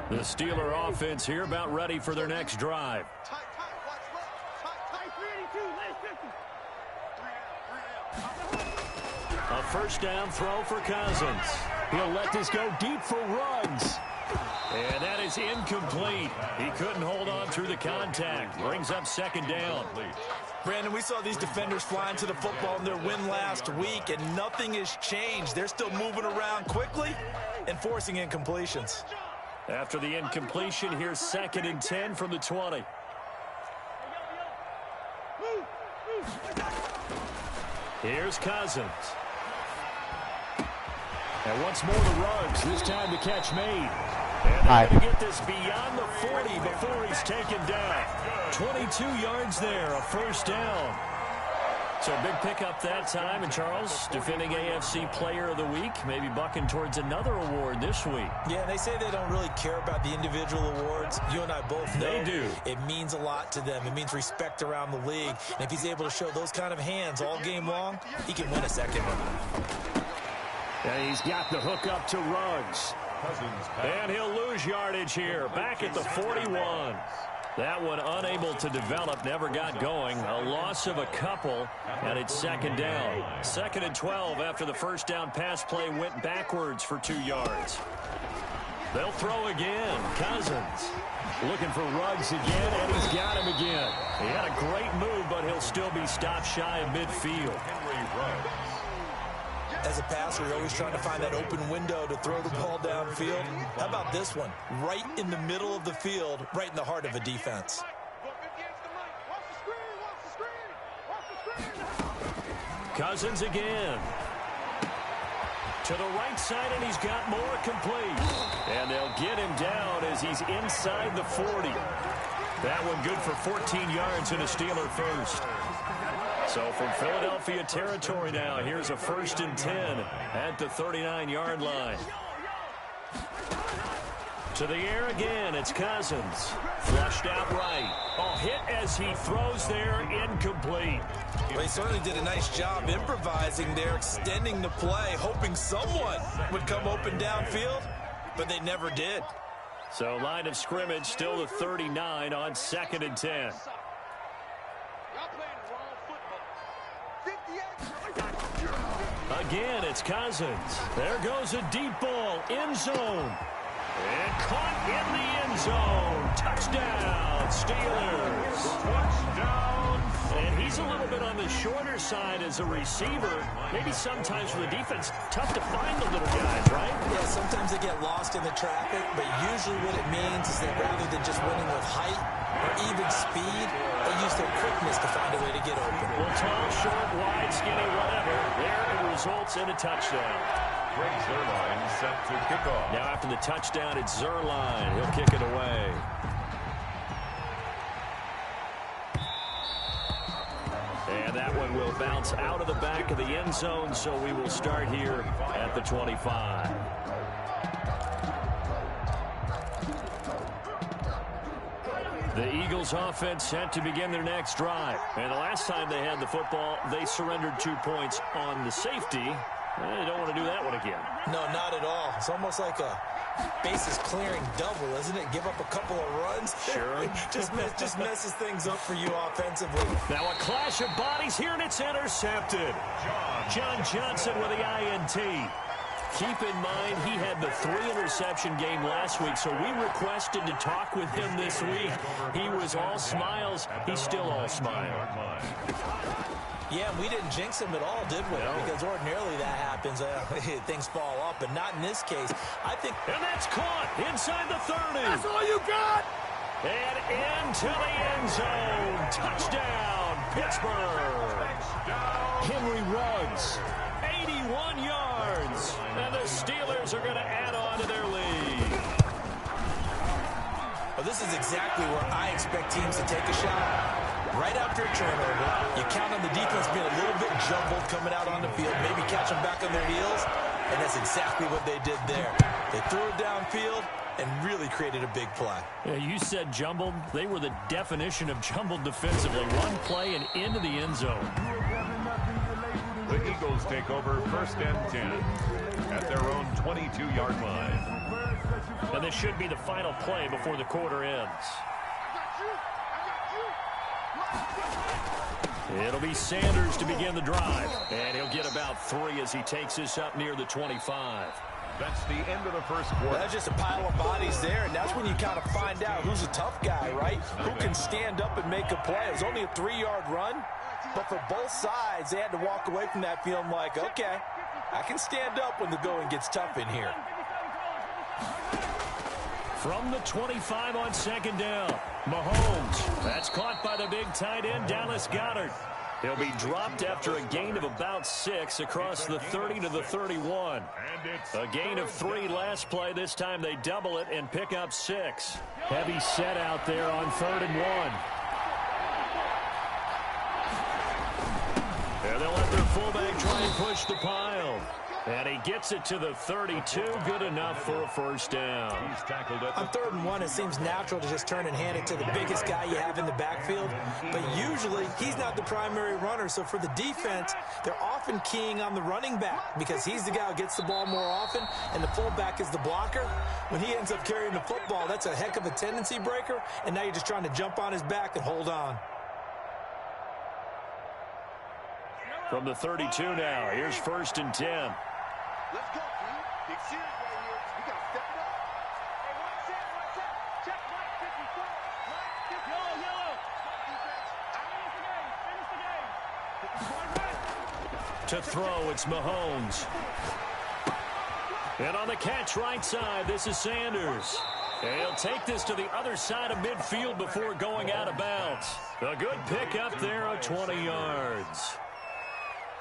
The Steeler offense here about ready for their next drive. A first down throw for Cousins. He'll let this go deep for Ruggs. And that is incomplete. He couldn't hold on through the contact. Brings up second down. Brandon, we saw these defenders flying to the football in their win last week, and nothing has changed. They're still moving around quickly and forcing incompletions. After the incompletion, here's 2nd and 10 from the 20. Here's Cousins. And once more to Ruggs. This time the catch made. And they're going to get this beyond the 40 before he's taken down. 22 yards there, a first down. So a big pickup that time. And Charles, defending AFC Player of the Week, maybe bucking towards another award this week. Yeah, they say they don't really care about the individual awards. You and I both know they do. It means a lot to them. It means respect around the league. And if he's able to show those kind of hands all game long, he can win a second one. And he's got the hook up to Ruggs. And he'll lose yardage here. Back at the 41. That one unable to develop, never got going. A loss of a couple, and it's second down. 2nd and 12 after the first down pass play went backwards for 2 yards. They'll throw again. Cousins looking for Ruggs again, and he's got him again. He had a great move, but he'll still be stopped shy of midfield. As a passer, you're always trying to find that open window to throw the ball downfield. How about this one? Right in the middle of the field, right in the heart of a defense. Cousins again. To the right side, and he's got more complete. And they'll get him down as he's inside the 40. That one good for 14 yards and a Steeler first. So from Philadelphia territory now, here's a 1st and 10 at the 39-yard line. To the air again, it's Cousins. Flushed out right. Oh, hit as he throws there, incomplete. Well, he certainly did a nice job improvising there, extending the play, hoping someone would come open downfield, but they never did. So line of scrimmage still the 39 on 2nd and 10. Again, it's Cousins. There goes a deep ball, end zone. And caught in the end zone. Touchdown, Steelers. Touchdown. And he's a little bit on the shorter side as a receiver. Maybe sometimes for the defense, tough to find the little guys, right? Yeah, sometimes they get lost in the traffic, but usually what it means is that rather than just winning with height or even speed, they use their quickness to find a way to get open. Well, tall, short, wide, skinny, whatever. There it results in a touchdown. Greg Zuerlein set to kick off. Now after the touchdown, it's Zuerlein. He'll kick it away. And that one will bounce out of the back of the end zone, so we will start here at the 25. The Eagles offense set to begin their next drive. And the last time they had the football, they surrendered 2 points on the safety. They don't want to do that one again. No, not at all. It's almost like a bases clearing double, isn't it? Give up a couple of runs. Sure. just messes things up for you offensively. Now a clash of bodies here, and it's intercepted. John Johnson with the INT. Keep in mind, he had the 3-interception game last week, so we requested to talk with him this week. He was all smiles. He's still all smile. Yeah, we didn't jinx him at all, did we? No. Because ordinarily that happens. Things fall off, but not in this case. I think... And that's caught inside the 30. That's all you got! And into the end zone. Touchdown, Pittsburgh. Henry Ruggs, 81 yards. And the Steelers are going to add on to their lead. Well, this is exactly where I expect teams to take a shot. Right after a turnover, you count on the defense being a little bit jumbled coming out on the field, maybe catch them back on their heels, and that's exactly what they did there. They threw it downfield and really created a big play. Yeah, you said jumbled. They were the definition of jumbled defensively. One play and into the end zone. The Eagles take over 1st and 10 at their own 22-yard line. And this should be the final play before the quarter ends. It'll be Sanders to begin the drive. And he'll get about 3 as he takes this up near the 25. That's the end of the first quarter. That's just a pile of bodies there, and that's when you kind of find out who's a tough guy, right? Who can stand up and make a play. It was only a 3-yard run, but for both sides, they had to walk away from that feeling like, okay, I can stand up when the going gets tough in here. From the 25 on second down, Mahomes. That's caught by the big tight end, Dallas Goedert. He'll be dropped after a gain of about 6 across the 30 to the 31. A gain of 3 last play. This time they double it and pick up 6. Heavy set out there on 3rd and 1. And they'll let their fullback try and push the pile. And he gets it to the 32. Good enough for a first down. He's tackled at On 3rd and 1, it seems natural to just turn and hand it to the biggest guy you have in the backfield. But usually, he's not the primary runner. So for the defense, they're often keying on the running back because he's the guy who gets the ball more often, and the fullback is the blocker. When he ends up carrying the football, that's a heck of a tendency breaker, and now you're just trying to jump on his back and hold on. From the 32 now, here's 1st and 10. Let's go, team. Big series right here. We got to step it up. Hey, one set. Check, Mike, 54. Yellow. Finish the game. To throw, it's Mahomes. And on the catch right side, this is Sanders. And he'll take this to the other side of midfield before going out of bounds. A good pick up there of 20 yards.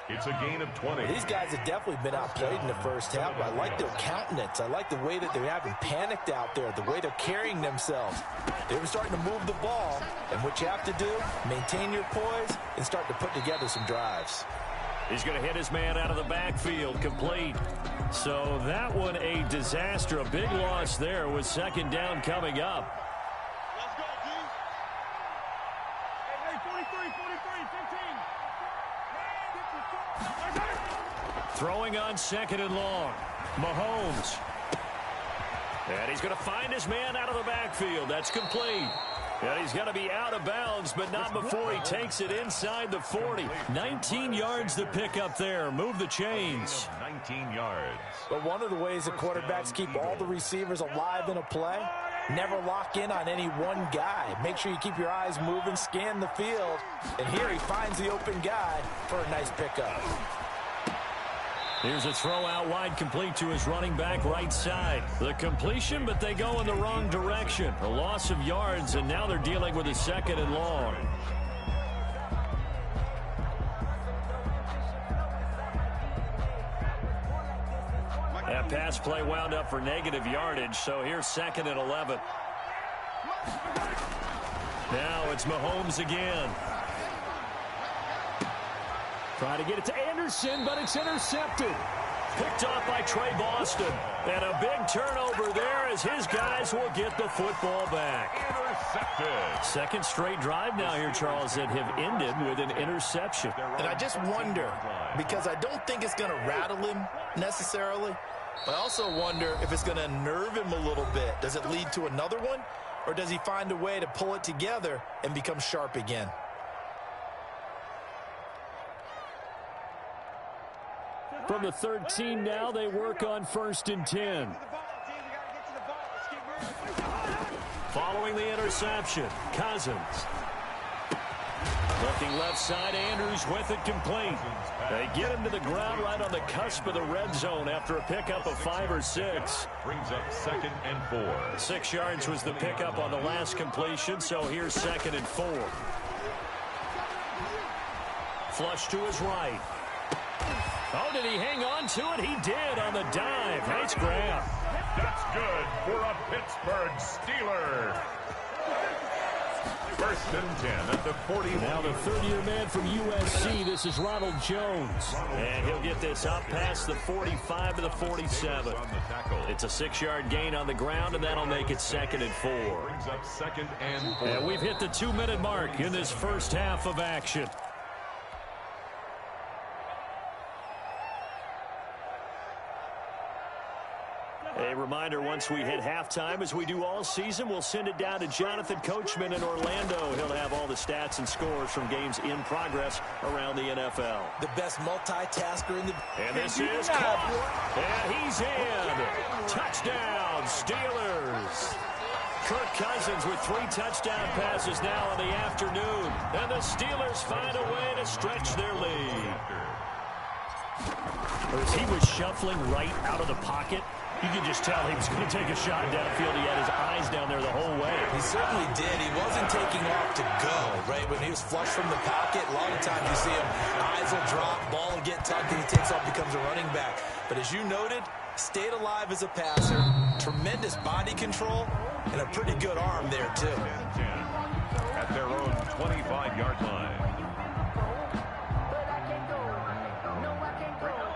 It's a gain of 20. These guys have definitely been outplayed in the first half, but I like their countenance. I like the way that they haven't panicked out there, the way they're carrying themselves. They're starting to move the ball, and what you have to do, maintain your poise and start to put together some drives. He's going to hit his man out of the backfield, complete. So that one a disaster, a big loss there with 2nd down coming up. Let's go, D. Hey, 43, 15. Throwing on 2nd and long. Mahomes. And he's going to find his man out of the backfield. That's complete. And he's going to be out of bounds, but not before he takes it inside the 40. 19 yards to pick up there. Move the chains. 19 yards. But one of the ways that quarterbacks keep all the receivers alive in a play, never lock in on any one guy. Make sure you keep your eyes moving, scan the field. And here he finds the open guy for a nice pickup. Here's a throw out wide, complete to his running back right side. The completion, but they go in the wrong direction. A loss of yards, and now they're dealing with a 2nd and long. That pass play wound up for negative yardage, so here's 2nd and 11. Now it's Mahomes again. Trying to get it to Anderson, but it's intercepted. Picked off by Trey Boston. And a big turnover there as his guys will get the football back. Intercepted. 2nd straight drive now here, Charles, that have ended with an interception. And I just wonder, because I don't think it's going to rattle him necessarily, but I also wonder if it's going to unnerve him a little bit. Does it lead to another one, or does he find a way to pull it together and become sharp again? From the 13 now, they work on 1st and 10. Following the interception, Cousins. Looking left side, Andrews with it complete. They get him to the ground right on the cusp of the red zone after a pickup of 5 or 6. Brings up 2nd and 4. 6 yards was the pickup on the last completion, so here's 2nd and 4. Flush to his right. Oh, did he hang on to it? He did on the dive. Nice grab. That's good for a Pittsburgh Steeler. 1st and 10 at the 40. Now the 30-year man from USC, this is Ronald Jones. And he'll get this up past the 45 to the 47. It's a 6-yard gain on the ground, and that'll make it 2nd and 4. Brings up 2nd and 4. And we've hit the 2-minute mark in this first half of action. A reminder, once we hit halftime, as we do all season, we'll send it down to Jonathan Coachman in Orlando. He'll have all the stats and scores from games in progress around the NFL. The best multitasker in the... And this is caught. And he's in. Touchdown, Steelers. Kirk Cousins with 3 touchdown passes now in the afternoon. And the Steelers find a way to stretch their lead. As he was shuffling right out of the pocket, you could just tell he was going to take a shot downfield. He had his eyes down there the whole way. He certainly did. He wasn't taking off to go, right? When he was flush from the pocket, a lot of times you see him, eyes will drop, ball will get tucked, and he takes off, becomes a running back. But as you noted, stayed alive as a passer, tremendous body control, and a pretty good arm there, too. At their own 25-yard line.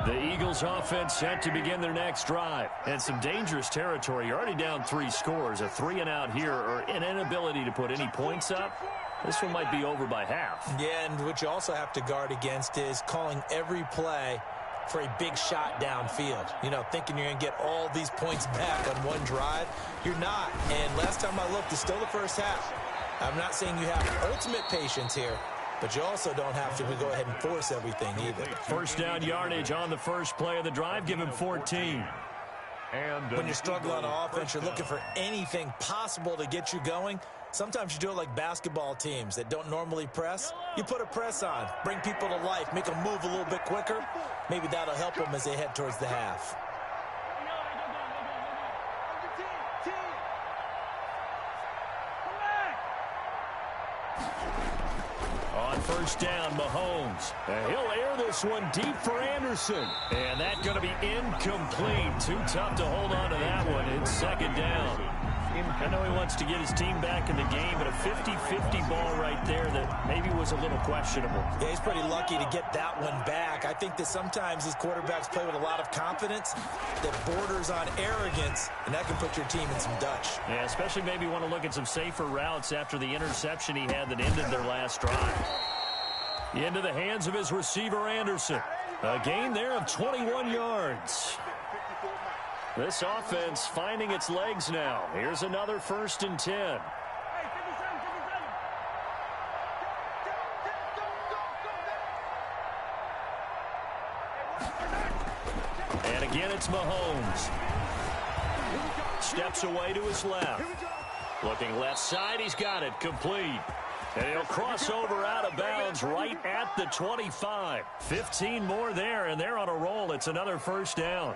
The Eagles offense set to begin their next drive. And some dangerous territory. You're already down 3 scores. A 3-and-out here, or an inability to put any points up. This one might be over by half. Yeah, and what you also have to guard against is calling every play for a big shot downfield. You know, thinking you're going to get all these points back on one drive. You're not. And last time I looked, it's still the first half. I'm not saying you have ultimate patience here, but you also don't have to go ahead and force everything either. First down yardage on the first play of the drive. Give him 14. And when you're struggling on offense, you're looking for anything possible to get you going. Sometimes you do it like basketball teams that don't normally press. You put a press on, bring people to life, make them move a little bit quicker. Maybe that'll help them as they head towards the half. On first down, Mahomes. And he'll air this one deep for Anderson. And that's going to be incomplete. Too tough to hold on to that one. It's second down. I know he wants to get his team back in the game, but a 50-50 ball right there that maybe was a little questionable. Yeah, he's pretty lucky to get that one back. I think that sometimes these quarterbacks play with a lot of confidence that borders on arrogance, and that can put your team in some Dutch. Yeah, especially maybe want to look at some safer routes after the interception he had that ended their last drive. Into the hands of his receiver, Anderson. A gain there of 21 yards. This offense finding its legs now. Here's another 1st and 10. And again, it's Mahomes. Steps away to his left. Looking left side, he's got it. Complete. And he'll cross over out of bounds right at the 25. 15 more there, and they're on a roll. It's another first down.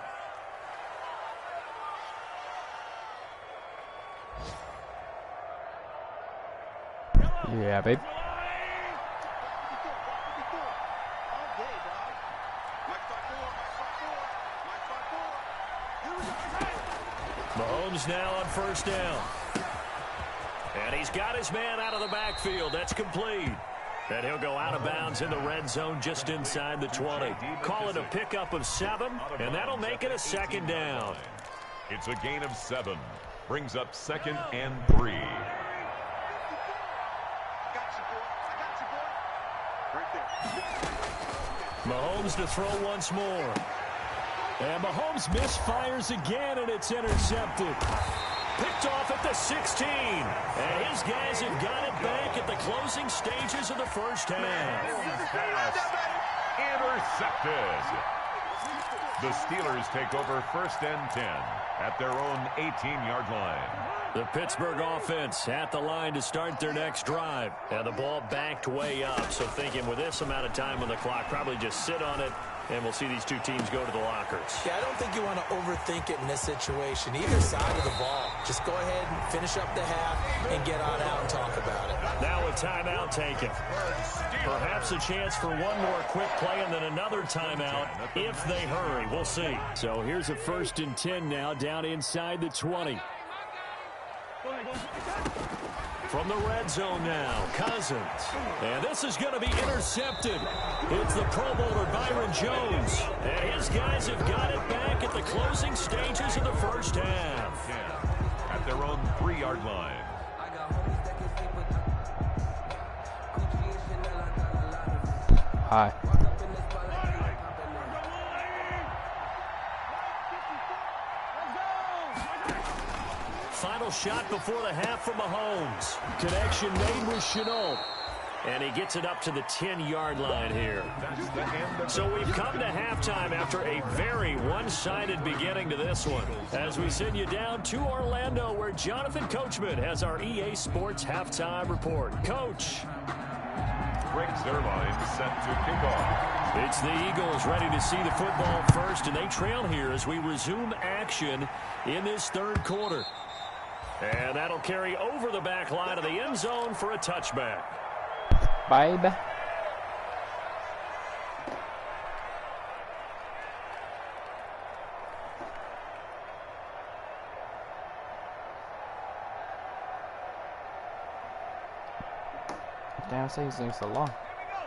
Yeah, babe. Mahomes now on first down. And he's got his man out of the backfield. That's complete. And he'll go out of bounds in the red zone just inside the 20. Call it a pickup of 7, and that'll make it a second down. It's a gain of 7. Brings up 2nd and 3. Mahomes to throw once more. And Mahomes misfires again, and it's intercepted. Picked off at the 16. And his guys have got it back at the closing stages of the first half. Intercepted. The Steelers take over 1st and 10 at their own 18-yard line. The Pittsburgh offense at the line to start their next drive. And the ball backed way up. So thinking with this amount of time on the clock, probably just sit on it, and we'll see these two teams go to the lockers. Yeah, I don't think you want to overthink it in this situation. Either side of the ball. Just go ahead and finish up the half and get on out and talk about it. Now a timeout taken. Perhaps a chance for one more quick play and then another timeout if they hurry. We'll see. So here's a 1st and 10 now down inside the 20. From the red zone now, Cousins. And this is going to be intercepted. It's the Pro Bowler Byron Jones. And his guys have got it back at the closing stages of the first half. At their own 3-yard line. Hi. final shot before the half from Mahomes. Connection made with Chenault. And he gets it up to the 10-yard line here. So we've come to halftime after a very one-sided beginning to this one. As we send you down to Orlando, where Jonathan Coachman has our EA Sports halftime report. Coach. Greg Zerline set to kick off. It's the Eagles ready to see the football first, and they trail here as we resume action in this third quarter. And that'll carry over the back line of the end zone for a touchback. Bye. Damn, these things so long.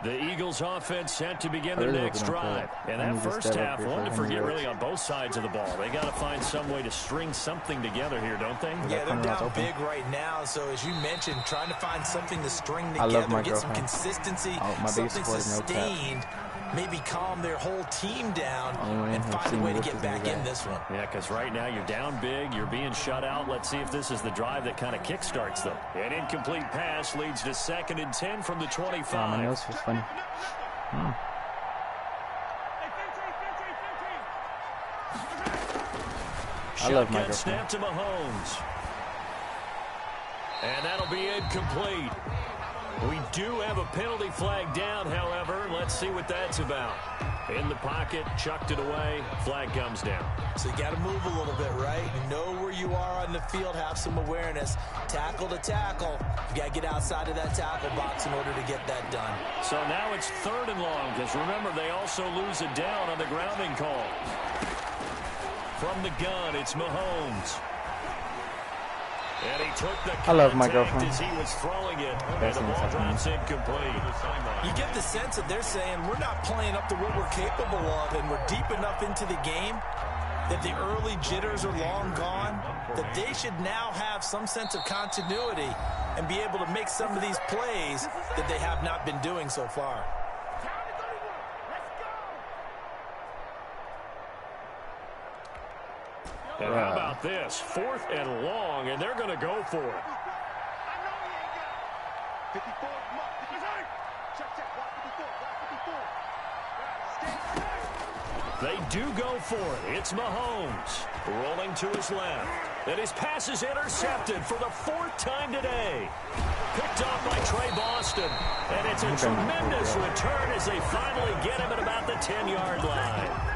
The Eagles offense set to begin their next drive. And that first half, one to forget really on both sides of the ball. They got to find some way to string something together here, don't they? Yeah, they're down big right now. So as you mentioned, trying to find something to string together, get some consistency, something sustained, maybe calm their whole team down and find a way to get back in this one. Yeah, because right now you're down big, you're being shut out. Let's see if this is the drive that kind of kickstarts them. An incomplete pass leads to 2nd and 10 from the 25. My nose was funny. I love my snap to Mahomes. And that'll be incomplete. We do have a penalty flag down, however. Let's see what that's about. In the pocket, chucked it away, flag comes down. So you got to move a little bit, right? You know where you are on the field, have some awareness. Tackle to tackle. You got to get outside of that tackle box in order to get that done. So now it's 3rd and long, because remember, they also lose a down on the grounding call. From the gun, it's Mahomes. And he took the contact as he was throwing it, and the ball drops incomplete. You get the sense that they're saying we're not playing up to what we're capable of, and we're deep enough into the game that the early jitters are long gone, that they should now have some sense of continuity and be able to make some of these plays that they have not been doing so far. And how about this? 4th and long, and they're going to go for it. They do go for it. It's Mahomes rolling to his left. And his pass is intercepted for the 4th time today. Picked off by Trey Boston. And it's a tremendous return as they finally get him at about the 10-yard line.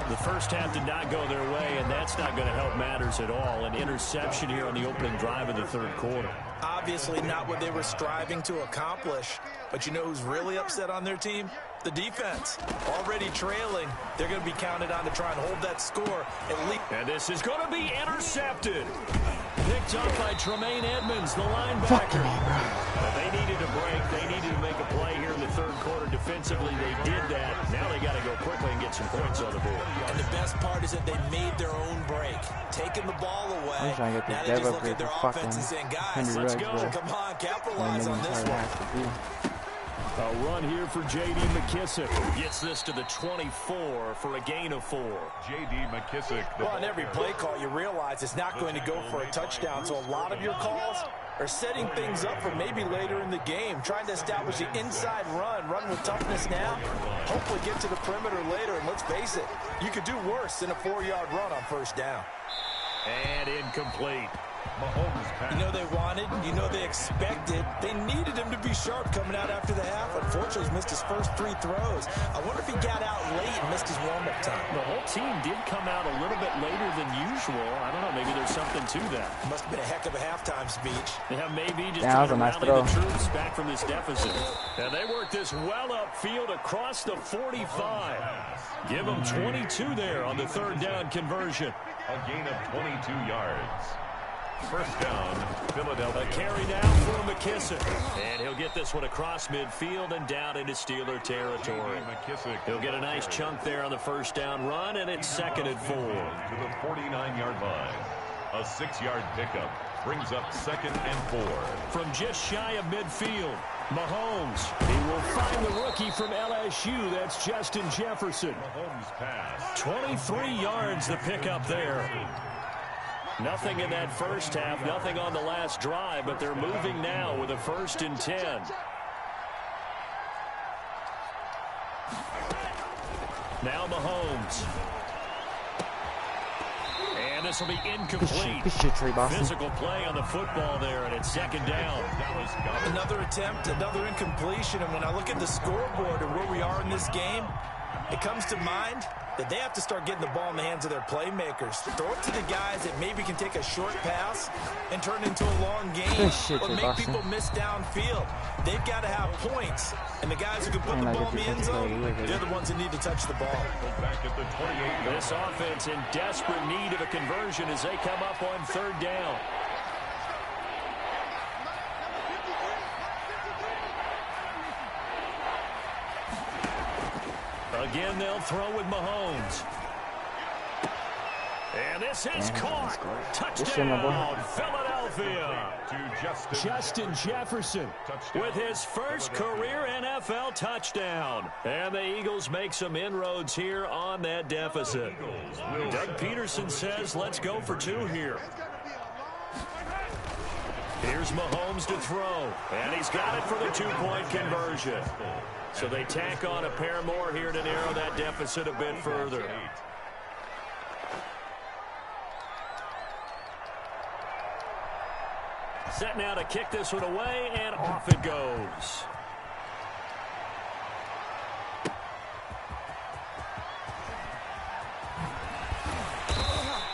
The first half did not go their way, and that's not going to help matters at all. An interception here on the opening drive of the third quarter. Obviously not what they were striving to accomplish. But you know who's really upset on their team? The defense. Already trailing. They're going to be counted on to try and hold that score at least. And this is going to be intercepted. Picked up by Tremaine Edmonds, the linebacker. They needed a break. They needed to make a play here in the third quarter. Defensively, they did that. Now they got to go quickly and get some points on the board. And the best part is that they made their own break. Taking the ball away. Now they just look at their offense and saying, guys, let's go. Come on, capitalize on this one. A run here for J.D. McKissick. Gets this to the 24 for a gain of 4. J.D. McKissick. Well, on every play call, you realize it's not going to go for a touchdown. So a lot of your calls are setting things up for maybe later in the game. Trying to establish the inside run with toughness now. Hopefully get to the perimeter later. And let's face it, you could do worse than a 4-yard run on first down. And incomplete. You know they wanted, you know they expected. They needed him to be sharp coming out after the half. Unfortunately, he's missed his first 3 throws. I wonder if he got out late and missed his warm-up time. The whole team did come out a little bit later than usual. I don't know, maybe there's something to that. Must have been a heck of a halftime speech. Yeah, maybe just trying to rally the troops back from this deficit. And they work this well upfield across the 45. Give them 22 there on the third down conversion. A gain of 22 yards. First down, Philadelphia. A carry now for McKissick. And he'll get this one across midfield and down into Steeler territory. He'll get a nice chunk there on the first down run, and it's 2nd and 4. To the 49-yard line. A 6-yard pickup brings up 2nd and 4. From just shy of midfield, Mahomes. He will find the rookie from LSU. That's Justin Jefferson. Mahomes pass. 23 yards the pickup there. Nothing in that first half, nothing on the last drive, but they're moving now with a 1st and 10. Now Mahomes. And this will be incomplete. Physical play on the football there, and it's 2nd down. Another attempt, another incompletion, and when I look at the scoreboard and where we are in this game, it comes to mind that they have to start getting the ball in the hands of their playmakers. Throw it to the guys that maybe can take a short pass and turn it into a long game or make people miss downfield. They've got to have points, and the guys who can put the ball in the end zone, they're the ones that need to touch the ball. This offense in desperate need of a conversion as they come up on 3rd down. Again, they'll throw with Mahomes. And this is caught. Touchdown, Philadelphia. Justin Jefferson with his first career NFL touchdown. And the Eagles make some inroads here on that deficit. Doug Peterson says, let's go for 2 here. Here's Mahomes to throw. And he's got it for the 2-point conversion. So they tack on a pair more here to narrow that deficit a bit further. Set now to kick this one away, and off it goes.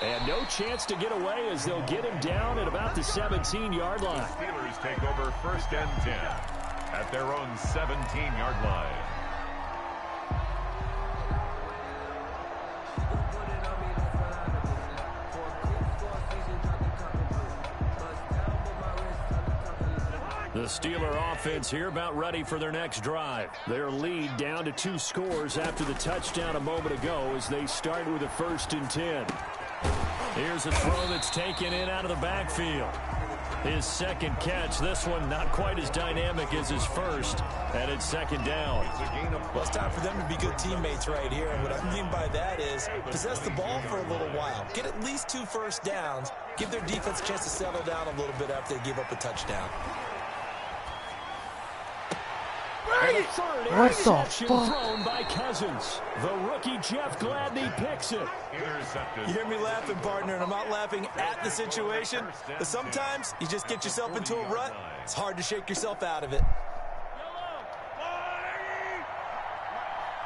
And no chance to get away as they'll get him down at about the 17-yard line. The Steelers take over 1st and 10 at their own 17-yard line. The Steeler offense here about ready for their next drive. Their lead down to 2 scores after the touchdown a moment ago as they start with a 1st and 10. Here's a throw that's taken in out of the backfield. His 2nd catch, this one not quite as dynamic as his first, and it's 2nd down. Well, it's time for them to be good teammates right here, and what I mean by that is possess the ball for a little while. Get at least 2 first downs. Give their defense a chance to settle down a little bit after they give up a touchdown. What the fuck? Thrown by Cousins. The rookie Jeff Gladney picks it. You hear me laughing, partner, and I'm not laughing at the situation, but sometimes you just get yourself into a rut. It's hard to shake yourself out of it.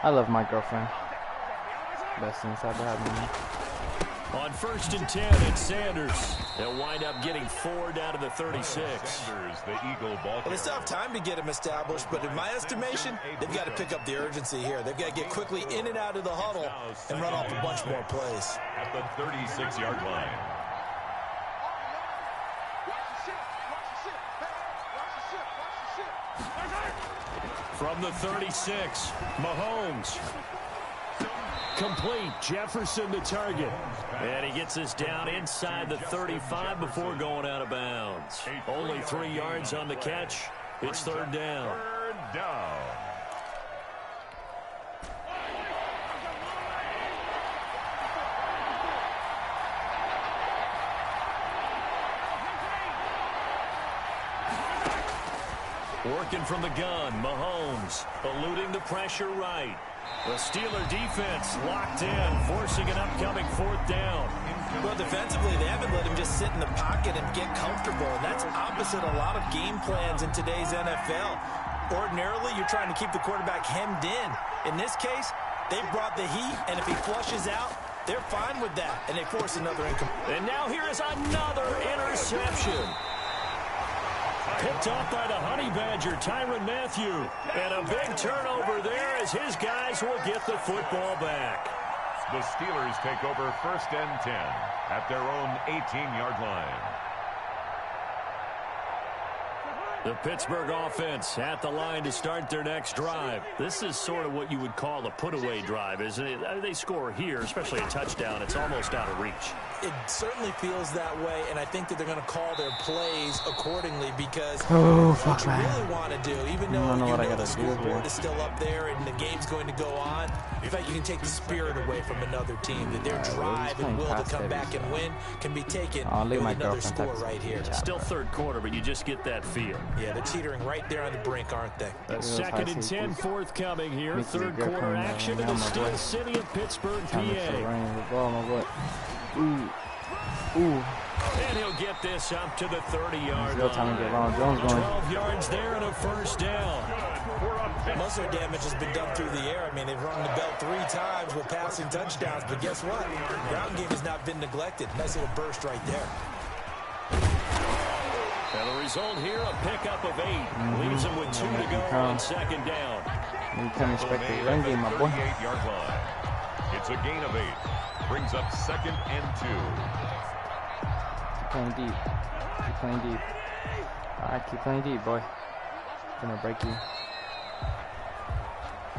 I love my girlfriend. Best things ever happened to me. On 1st and 10, it's Sanders. They'll wind up getting 4 down to the 36. Sanders, the Eagle ball. Well, they still have time to get him established, but in my estimation, they've got to pick up the urgency here. They've got to get quickly in and out of the huddle and run off a bunch more plays. At the 36-yard line. From the 36, Mahomes. Complete. Jefferson the target. And he gets us down inside the 35 before going out of bounds. Only 3 yards on the catch. It's 3rd down. 3rd down. Working from the gun, Mahomes eluding the pressure right. The Steeler defense locked in, forcing an upcoming 4th down. Well, defensively, they haven't let him just sit in the pocket and get comfortable, and that's opposite a lot of game plans in today's NFL. Ordinarily, you're trying to keep the quarterback hemmed in. In this case, they brought the heat, and if he flushes out, they're fine with that, and they force another incomplete. And now here is another interception. Picked off by the Honey Badger, Tyrann Mathieu. And a big turnover there as his guys will get the football back. The Steelers take over 1st and 10 at their own 18-yard line. The Pittsburgh offense at the line to start their next drive. This is sort of what you would call a put-away drive, isn't it? I mean, they score here, especially a touchdown. It's almost out of reach. It certainly feels that way, and I think that they're going to call their plays accordingly because what you really want to do, even though you know the scoreboard is still up there and the game's going to go on, in fact, you can take the spirit away from another team, that their drive and will to come back and win can be taken with another score right here. It's still third quarter, but you just get that feel. Yeah, they're teetering right there on the brink, aren't they? Second and 10 forthcoming here. Third quarter action in the steel city of Pittsburgh, PA. And he'll get this up to the 30-yard line. 12 yards there and a first down. Most of their damage has been done through the air. I mean, they've rung the bell 3 times with passing touchdowns, but guess what? The ground game has not been neglected. Nice little burst right there. And the result here, a pickup of 8. Leaves them with 2 to go on second down. You can't expect the run game, my boy. 38-yard line. It's a gain of 8. Brings up second and 2. Keep playing deep. Keep playing deep. Alright, keep playing deep, boy. Gonna break you.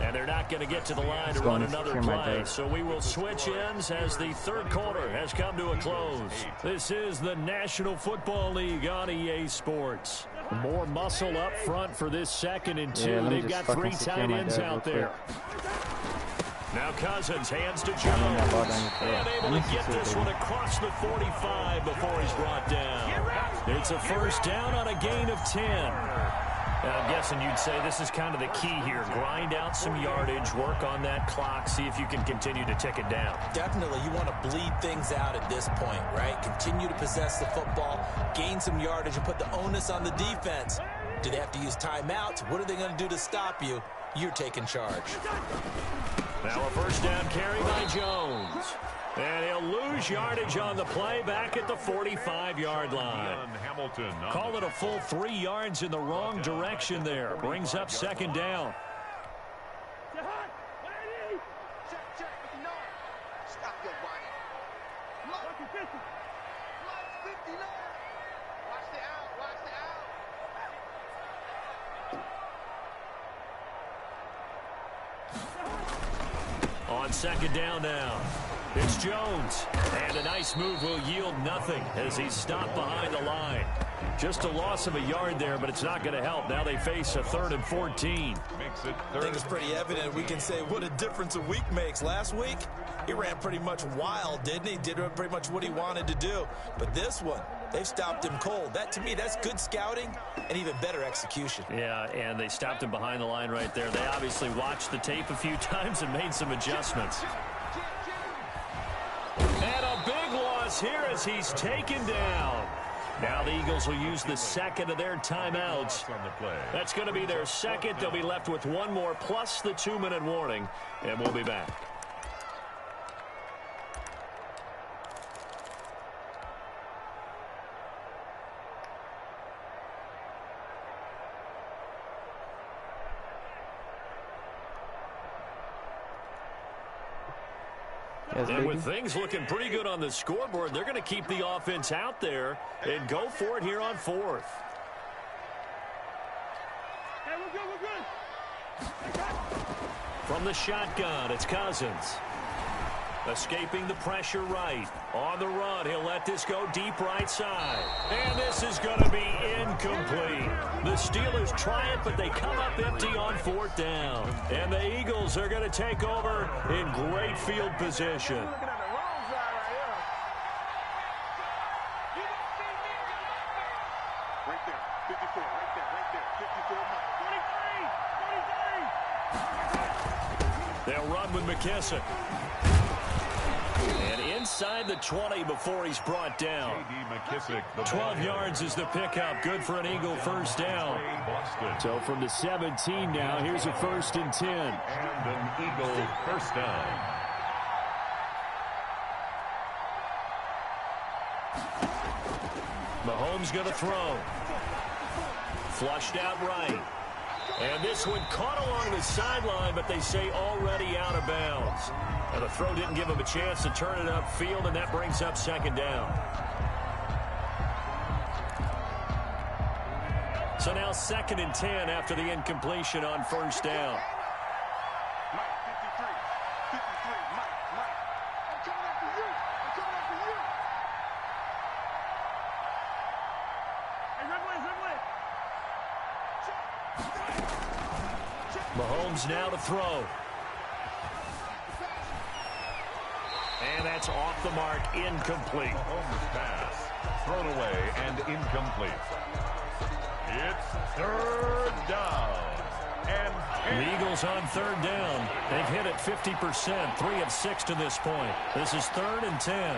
And they're not going to get to the line to run another play. So we will switch ends as the third quarter has come to a close. This is the National Football League on EA Sports. More muscle up front for this second and 2. They've got 3 tight ends out there. Now Cousins hands to Jones. And able to get this one across the 45 before he's brought down. It's a first down on a gain of 10. I'm guessing you'd say this is kind of the key here. Grind out some yardage, work on that clock, see if you can continue to tick it down. Definitely. You want to bleed things out at this point, right? Continue to possess the football, gain some yardage, and put the onus on the defense. Do they have to use timeouts? What are they going to do to stop you? You're taking charge. Now a first down carry by Jones. And he'll lose yardage on the play back at the 45-yard line. Call it a full 3 yards in the wrong direction there. Brings up second down. On second down now. It's Jones, and a nice move will yield nothing as he's stopped behind the line. Just a loss of a yard there, but it's not going to help. Now they face a 3rd and 14. I think it's pretty evident. We can say what a difference a week makes. Last week, he ran pretty much wild, didn't he? Did pretty much what he wanted to do. But this one, they've stopped him cold. That, to me, that's good scouting and even better execution. Yeah, and they stopped him behind the line right there. They obviously watched the tape a few times and made some adjustments. And a big loss here as he's taken down. Now the Eagles will use the second of their timeouts. That's going to be their second. They'll be left with 1 more plus the 2-minute warning, and we'll be back. And with things looking pretty good on the scoreboard, they're going to keep the offense out there and go for it here on 4th. Hey, we're good. From the shotgun, it's Cousins. Escaping the pressure right. On the run, he'll let this go deep right side. And this is going to be incomplete. The Steelers try it, but they come up empty on 4th down. And the Eagles are going to take over in great field position. Right there, 54, right there, 54. 23. They'll run with McKissick. And inside the 20 before he's brought down. 12 yards is the pickup. Good for an Eagle first down. So from the 17 now, here's a 1st and 10. And an Eagle first down. Mahomes going to throw. Flushed out right. And this one caught along the sideline, but they say already out of bounds. And the throw didn't give him a chance to turn it upfield, and that brings up second down. So now 2nd and 10 after the incompletion on first down. Mike, 53. 53. Mike. I'm coming after you. Hey, Mahomes now to throw. And that's off the mark, incomplete. Mahomes' pass thrown away and incomplete. It's 3rd down. And the Eagles on 3rd down. They've hit it 50%, 3 of 6 to this point. This is 3rd and 10.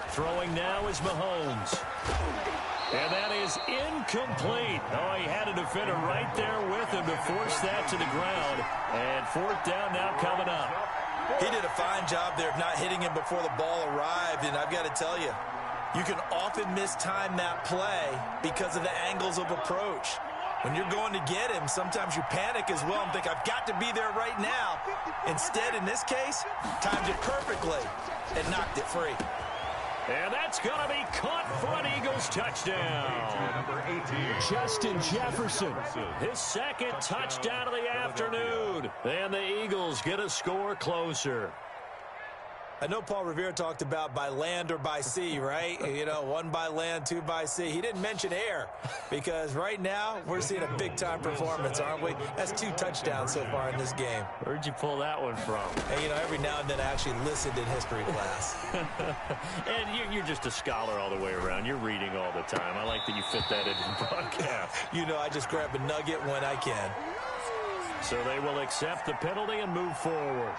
Throwing now is Mahomes. And that is incomplete. Oh, he had a defender right there with him to force that to the ground. And 4th down now coming up. He did a fine job there of not hitting him before the ball arrived. And I've got to tell you, you can often mistime that play because of the angles of approach. When you're going to get him, sometimes you panic as well and think, I've got to be there right now. Instead, in this case, timed it perfectly and knocked it free. And that's going to be caught for an Eagles touchdown. number 18. Justin Jefferson, his 2nd touchdown of the afternoon. And the Eagles get a score closer. I know Paul Revere talked about by land or by sea, right? You know, 1 by land, 2 by sea. He didn't mention air because right now we're seeing a big-time performance, aren't we? That's 2 touchdowns so far in this game. Where'd you pull that one from? And, you know, every now and then I actually listened in history class. And you're just a scholar all the way around. You're reading all the time. I like that you fit that into the broadcast. You know, I just grab a nugget when I can. So they will accept the penalty and move forward.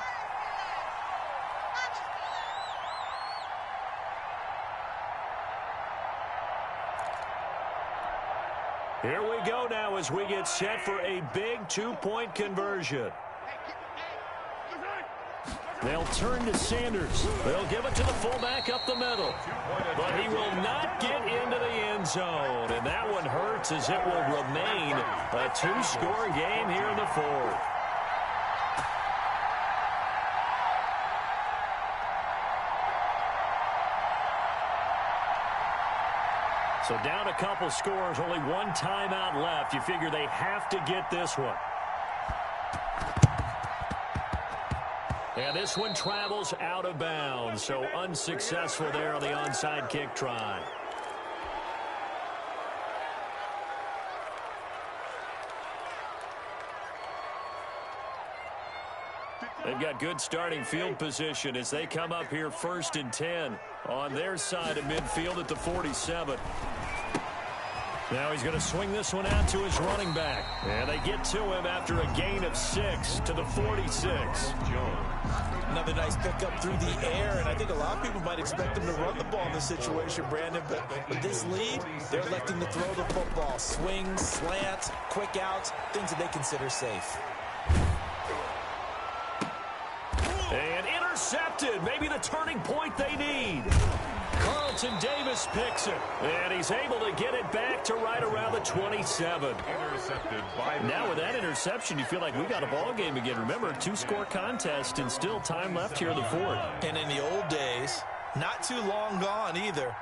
Here we go now as we get set for a big 2-point conversion. They'll turn to Sanders. They'll give it to the fullback up the middle. But he will not get into the end zone. And that one hurts as it will remain a 2-score game here in the 4th. So down a couple scores, only 1 timeout left. You figure they have to get this one. And this one travels out of bounds, so unsuccessful there on the onside kick try. They've got good starting field position as they come up here 1st and 10 on their side of midfield at the 47. Now he's going to swing this one out to his running back. And they get to him after a gain of 6 to the 46. Another nice pickup through the air, and I think a lot of people might expect them to run the ball in this situation, Brandon, but with this lead, they're electing to throw the football. Swings, slants, quick outs, things that they consider safe. And intercepted, maybe the turning point they need. Carlton Davis picks it, and he's able to get it back to right around the 27. Intercepted by now with that interception, you feel like we got a ball game again. Remember, 2-score contest and still time left here in the 4th. And in the old days, not too long gone either.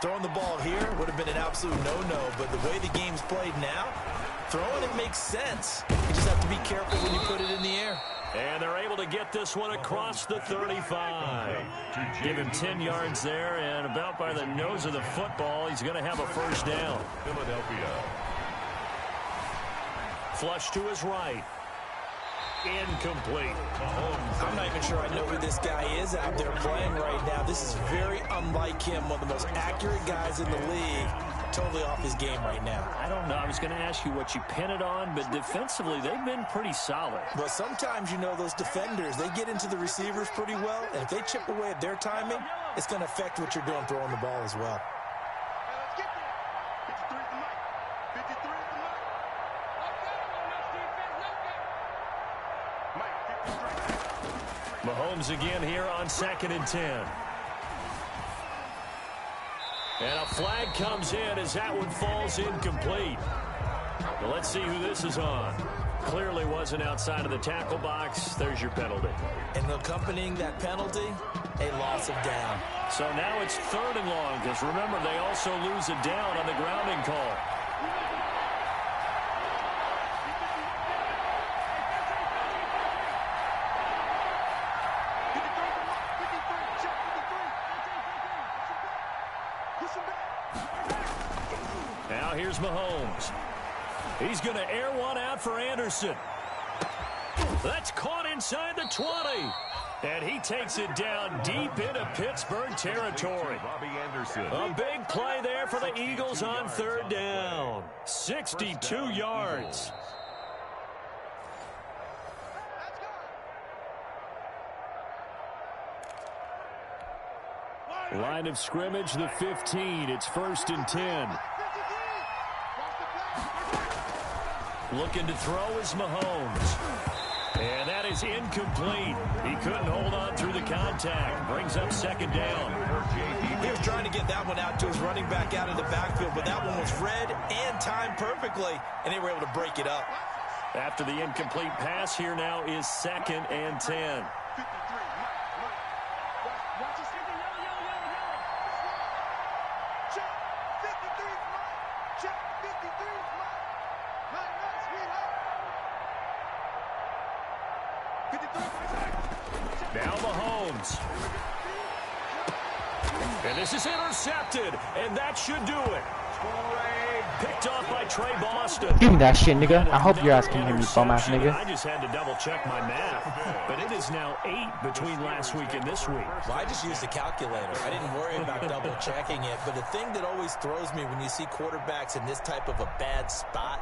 Throwing the ball here would have been an absolute no-no, but the way the game's played now, throwing it makes sense. You just have to be careful when you put it in the air. And they're able to get this one across the 35. Give him 10 yards there, and about by the nose of the football, he's going to have a 1st down. Philadelphia. Flush to his right. Incomplete. I'm not even sure I know who this guy is out there playing right now. This is very unlike him, one of the most accurate guys in the league. Totally off his game right now. I don't know. I was going to ask you what you pin it on, but defensively, they've been pretty solid. But sometimes, you know, those defenders, they get into the receivers pretty well, and if they chip away at their timing, it's going to affect what you're doing throwing the ball as well. Let's get there. 53 at the mic. 53 at the mic. Mike, 53. Mahomes again here on 2nd and 10. And a flag comes in as that one falls incomplete. Well, let's see who this is on. Clearly wasn't outside of the tackle box. There's your penalty. And accompanying that penalty, a loss of down. So now it's 3rd and long, because remember, they also lose a down on the grounding call. Now here's Mahomes. He's going to air one out for Anderson. That's caught inside the 20. And he takes it down deep into Pittsburgh territory. A big play there for the Eagles on 3rd down. 62 yards. Line of scrimmage, the 15. It's 1st and 10. Looking to throw is Mahomes. And that is incomplete. He couldn't hold on through the contact. Brings up 2nd down. He was trying to get that one out to his running back out of the backfield, but that one was read and timed perfectly, and they were able to break it up. After the incomplete pass, here now is 2nd and 10. Now Mahomes. And this is intercepted, and that should do it. Picked off by Trey Boston. Give me that shit, nigga. I hope your ass can hear me, bum-ass nigga. I just had to double-check my math. But it is now 8 between last week and this week. Well, I just used a calculator. I didn't worry about double-checking it. But the thing that always throws me when you see quarterbacks in this type of a bad spot,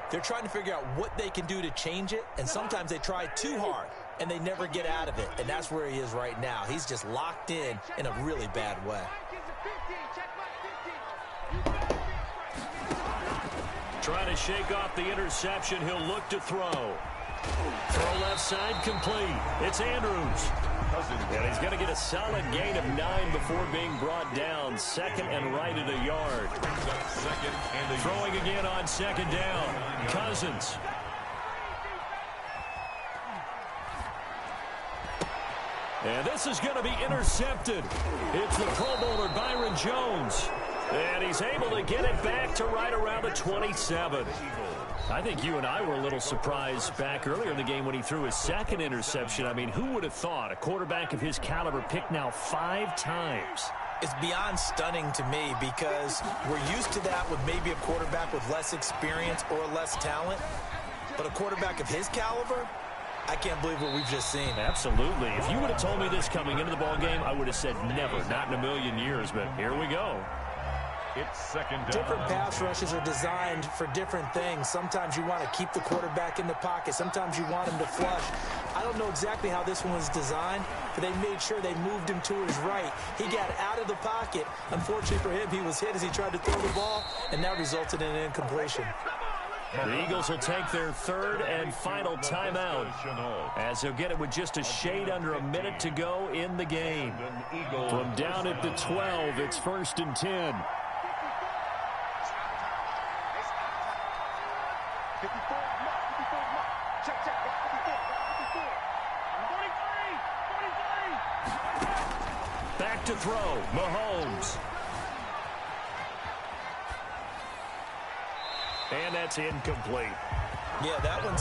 they're trying to figure out what they can do to change it, and sometimes they try too hard, and they never get out of it, and that's where he is right now. He's just locked in a really bad way. Trying to shake off the interception. He'll look to throw. Throw left side complete. It's Andrews. And he's going to get a solid gain of 9 before being brought down. 2nd and right at a yard. Throwing again on 2nd down. Cousins. And this is going to be intercepted. It's the Pro Bowler Byron Jones. And he's able to get it back to right around the 27. I think you and I were a little surprised back earlier in the game when he threw his 2nd interception. I mean, who would have thought a quarterback of his caliber picked now 5 times? It's beyond stunning to me because we're used to that with maybe a quarterback with less experience or less talent. But a quarterback of his caliber, I can't believe what we've just seen. Absolutely. If you would have told me this coming into the ball game, I would have said never, not in a million years. But here we go. It's 2nd down. Different pass rushes are designed for different things. Sometimes you want to keep the quarterback in the pocket. Sometimes you want him to flush. I don't know exactly how this one was designed, but they made sure they moved him to his right. He got out of the pocket. Unfortunately for him, he was hit as he tried to throw the ball, and that resulted in an incompletion. The Eagles will take their 3rd and final timeout as they'll get it with just a shade under a minute to go in the game. From down at the 12, it's 1st and 10. 54, check, check, 54, 43. Back to throw, Mahomes. And that's incomplete. Yeah, that one's